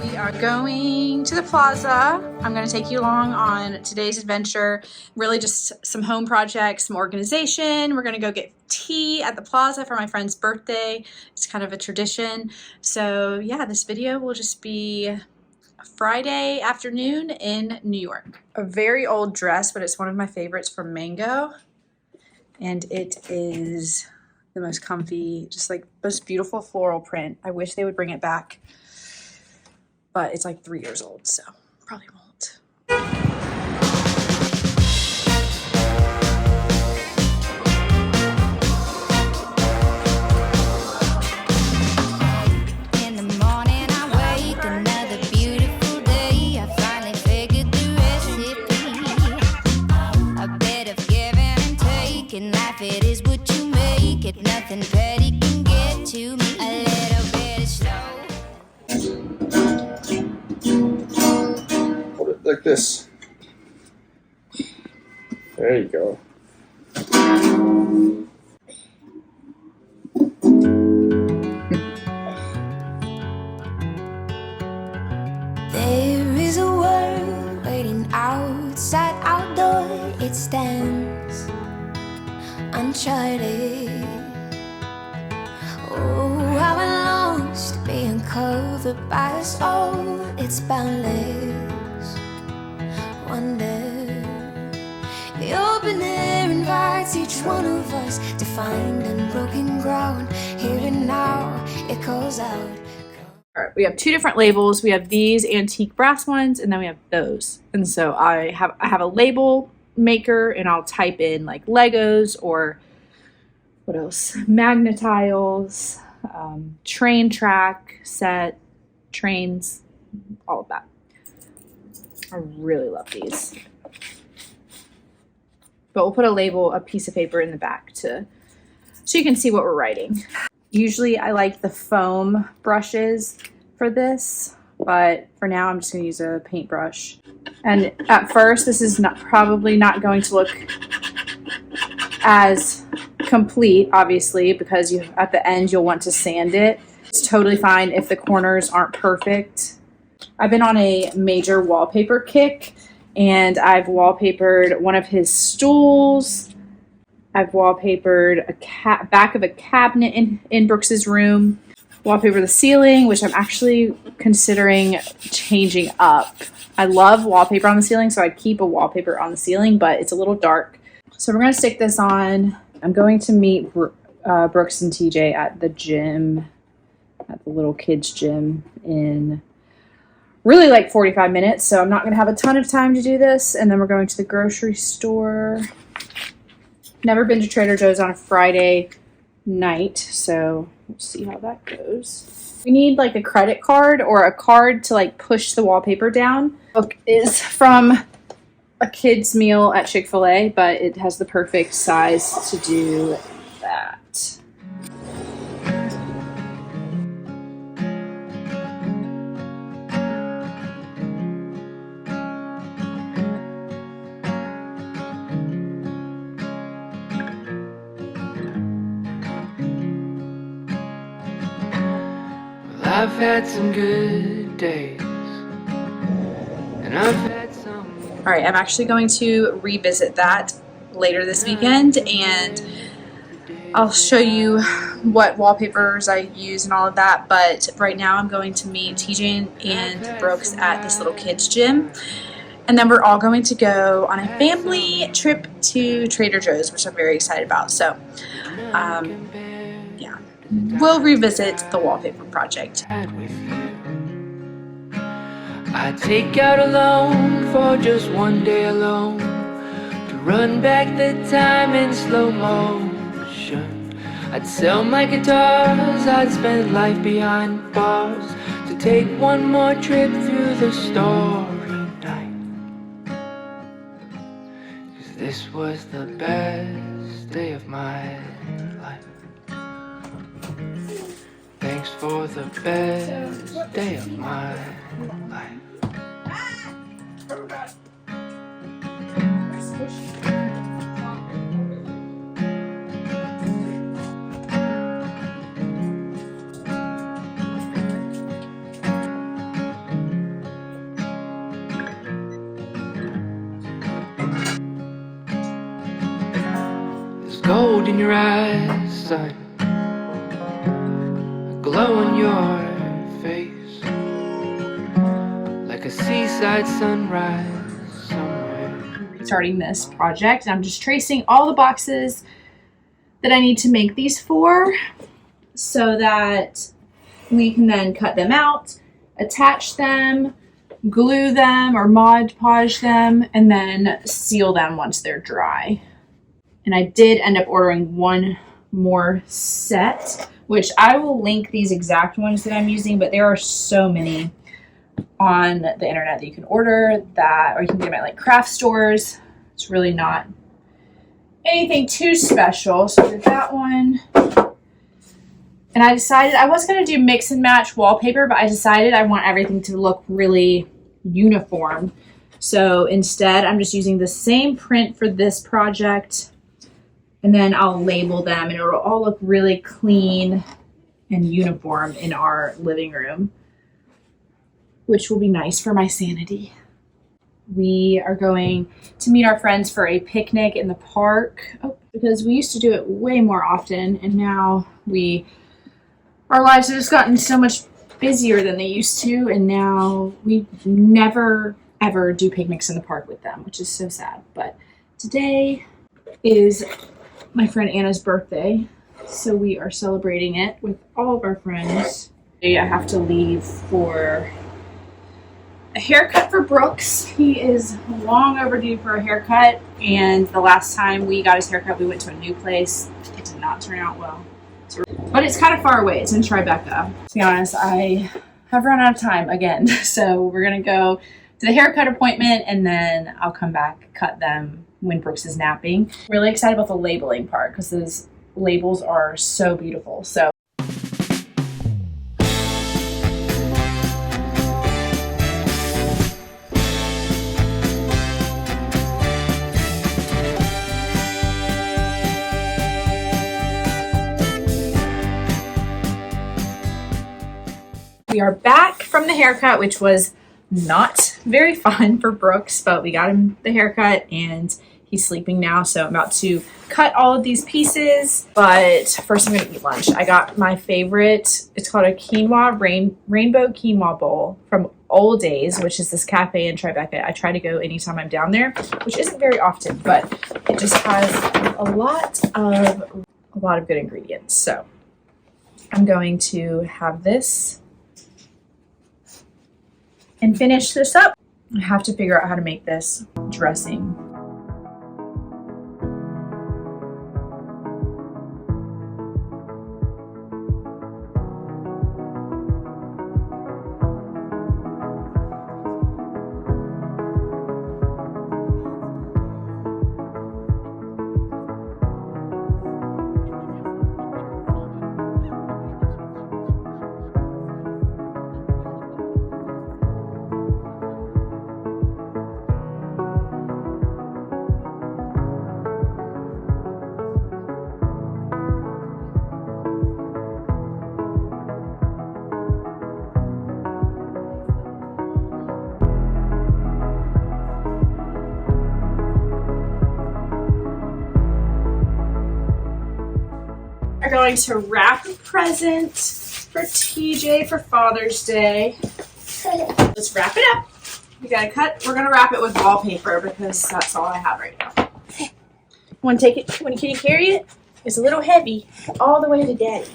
We are going to the plaza. I'm going to take you along on today's adventure. Really just some home projects, some organization. We're going to go get tea at the plaza for my friend's birthday. It's kind of a tradition. So yeah, this video will just be a Friday afternoon in New York. A very old dress, but it's one of my favorites from Mango. And it is the most comfy, just like most beautiful floral print. I wish they would bring it back. But it's like 3 years old, so probably won't. In the morning I wake, another beautiful day. I finally figured the recipe. A bit of giving and taking. Life, it is what you make it. Nothing petty can get to me. A little bit of slow. Hold it like this. There you go. There is a world waiting outside our door. It stands uncharted. Oh, how it longs to be uncovered by us all. It's boundless wonder. The open air invites each one of us to find unbroken ground. Here and now, it calls out. All right, we have two different labels. We have these antique brass ones, and then we have those. And so I have a label maker, and I'll type in like Legos or what else? Magnetiles, train track set, trains, all of that. I really love these. But we'll put a label, a piece of paper in the back so you can see what we're writing. Usually I like the foam brushes for this, but for now I'm just going to use a paintbrush. And at first this is probably not going to look as complete, obviously, because at the end you'll want to sand it. It's totally fine if the corners aren't perfect. I've been on a major wallpaper kick, and I've wallpapered one of his stools. I've wallpapered a back of a cabinet in Brooks's room. Wallpaper the ceiling, which I'm actually considering changing up. I love wallpaper on the ceiling, so I'd keep a wallpaper on the ceiling, but it's a little dark. So we're going to stick this on. I'm going to meet Brooks and TJ at the gym, at the little kids gym in really like 45 minutes. So I'm not going to have a ton of time to do this. And then we're going to the grocery store. Never been to Trader Joe's on a Friday night, so we'll see how that goes. We need like a credit card or a card to like push the wallpaper down. The book is from a kid's meal at Chick-fil-A, but it has the perfect size to do that. I've had some good days, and I've had some. All right, I'm actually going to revisit that later this weekend, and I'll show you what wallpapers I use and all of that, but right now I'm going to meet TJ and Brooks at this little kids gym, and then we're all going to go on a family trip to Trader Joe's, which I'm very excited about. So yeah, we'll revisit the wallpaper project. I'd take out a loan for just one day alone, to run back the time in slow motion. I'd sell my guitars, I'd spend life behind bars, to take one more trip through the story night. 'Cause this was the best day of my life. Thanks for the best day of my life. There's gold in your eyes, son, a glow on your face, like a seaside sunrise somewhere. Starting this project, and I'm just tracing all the boxes that I need to make these for, so that we can then cut them out, attach them, glue them or Mod Podge them, and then seal them once they're dry. And I did end up ordering one more set, which I will link these exact ones that I'm using, but there are so many on the internet that you can order that, or you can get them at like craft stores. It's really not anything too special. So I did that one. And I decided I was going to do mix and match wallpaper, but I decided I want everything to look really uniform. So instead, I'm just using the same print for this project, and then I'll label them, and it'll all look really clean and uniform in our living room, which will be nice for my sanity. We are going to meet our friends for a picnic in the park, because we used to do it way more often, and now our lives have just gotten so much busier than they used to, and now we never ever do picnics in the park with them, which is so sad. But today is my friend Anna's birthday, so we are celebrating it with all of our friends. I have to leave for a haircut for Brooks. He is long overdue for a haircut, and the last time we got his haircut, we went to a new place. It did not turn out well. But it's kind of far away. It's in Tribeca. To be honest, I have run out of time again. So we're going to go to the haircut appointment, and then I'll come back, cut them when Brooks is napping. Really excited about the labeling part, because those labels are so beautiful. So we are back from the haircut, which was not very fun for Brooks, but we got him the haircut and he's sleeping now. So I'm about to cut all of these pieces, but first I'm going to eat lunch. I got my favorite, it's called a quinoa rainbow quinoa bowl from Old Days, which is this cafe in Tribeca. I try to go anytime I'm down there, which isn't very often, but it just has a lot of good ingredients. So I'm going to have this and finish this up. I have to figure out how to make this dressing. are going to wrap a present for TJ for Father's Day. Let's wrap it up. We gotta cut. We're gonna wrap it with wallpaper because that's all I have right now. Want to take it? Can you carry it? It's a little heavy. All the way to Daddy.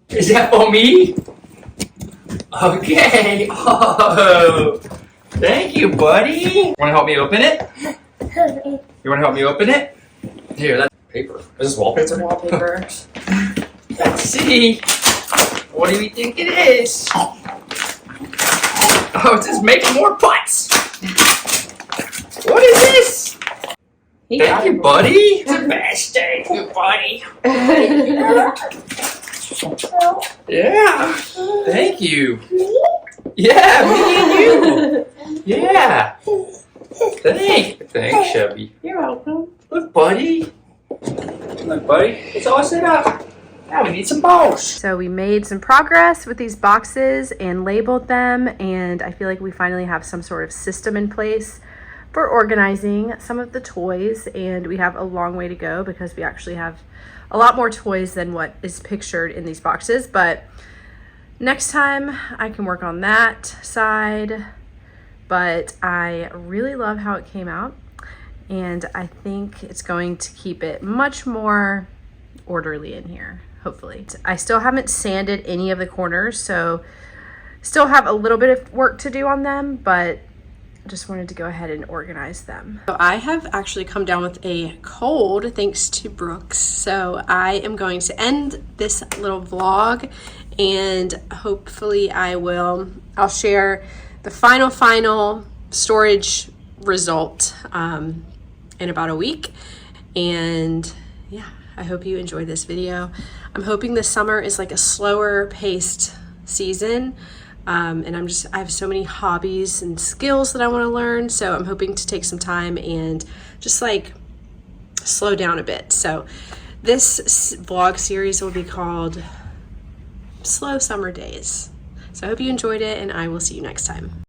Is that for me? Okay. Oh, thank you, buddy. Want to help me open it? You want to help me open it? Here, that's paper. Is this wallpaper? Wallpaper. Let's see. What do we think it is? Oh, it's just making more putts. What is this? Thank you, buddy. The best. Thank you, buddy. Yeah. Thank you. Yeah, me and you. Yeah. Thanks, Chevy. You're welcome. Look, buddy. Look, buddy. It's all set up. Now we need some balls. So we made some progress with these boxes and labeled them, and I feel like we finally have some sort of system in place for organizing some of the toys, and we have a long way to go because we actually have a lot more toys than what is pictured in these boxes. But next time I can work on that side. But I really love how it came out, and I think it's going to keep it much more orderly in here, hopefully. I still haven't sanded any of the corners, so still have a little bit of work to do on them, but just wanted to go ahead and organize them. So I have actually come down with a cold thanks to Brooks, so I am going to end this little vlog, and hopefully I'll share the final storage result in about a week. And yeah, I hope you enjoyed this video. I'm hoping this summer is like a slower paced season. And I have so many hobbies and skills that I want to learn. So I'm hoping to take some time and just like slow down a bit. So this vlog series will be called Slow Summer Days. So I hope you enjoyed it, and I will see you next time.